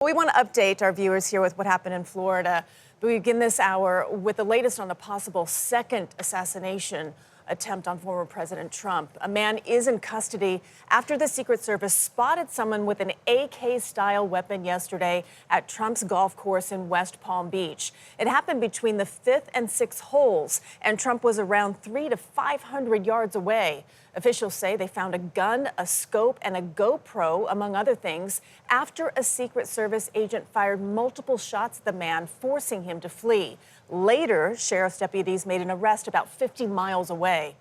We want to update our viewers here with what happened in Florida. We begin this hour with the latest on a possible second assassination attempt on former President Trump. A man is in custody after the Secret Service spotted someone with an AK-style weapon yesterday at Trump's golf course in West Palm Beach. It happened between the 5th and 6th holes, and Trump was around 300 to 500 yards away. Officials say they found a gun, a scope, and a GoPro, among other things, after a Secret Service agent fired multiple shots at the man, forcing him to flee. Later, sheriff's deputies made an arrest about 50 miles away.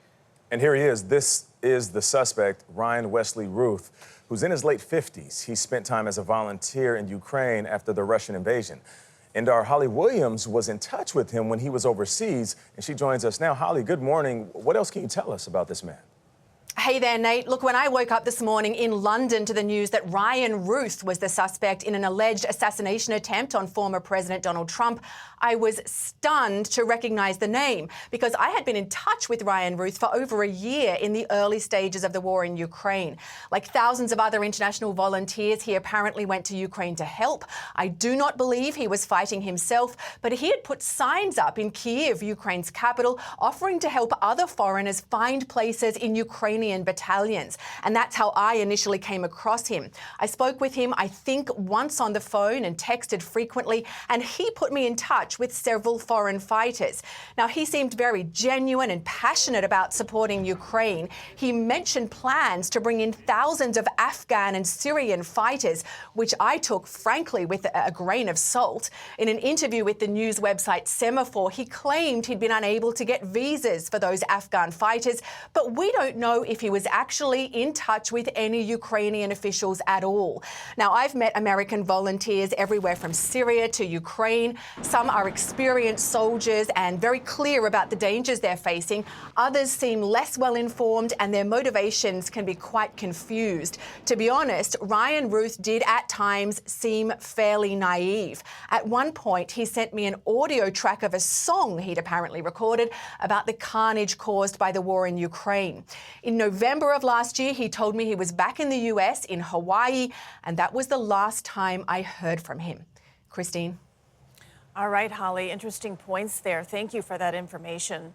And here he is. This is the suspect, Ryan Wesley Routh, who's in his late 50s. He spent time as a volunteer in Ukraine after the Russian invasion. And our Holly Williams was in touch with him when he was overseas, and she joins us now. Holly, good morning. What else can you tell us about this man? Hey there, Nate. Look, when I woke up this morning in London to the news that Ryan Routh was the suspect in an alleged assassination attempt on former President Donald Trump, I was stunned to recognize the name because I had been in touch with Ryan Routh for over a year in the early stages of the war in Ukraine. Like thousands of other international volunteers, he apparently went to Ukraine to help. I do not believe he was fighting himself, but he had put signs up in Kyiv, Ukraine's capital, offering to help other foreigners find places in Ukrainian battalions. And that's how I initially came across him. I spoke with him, I think, once on the phone and texted frequently, and he put me in touch with several foreign fighters. Now, he seemed very genuine and passionate about supporting Ukraine. He mentioned plans to bring in thousands of Afghan and Syrian fighters, which I took, frankly, with a grain of salt. In an interview with the news website Semaphore, he claimed he'd been unable to get visas for those Afghan fighters, but we don't know if he was actually in touch with any Ukrainian officials at all. Now, I've met American volunteers everywhere from Syria to Ukraine. Some are experienced soldiers and very clear about the dangers they're facing. Others seem less well informed and their motivations can be quite confused. To be honest, Ryan Routh did at times seem fairly naive. At one point, he sent me an audio track of a song he'd apparently recorded about the carnage caused by the war in Ukraine. In November of last year, he told me he was back in the US, in Hawaii, and that was the last time I heard from him. Christine. All right, Holly, interesting points there. Thank you for that information.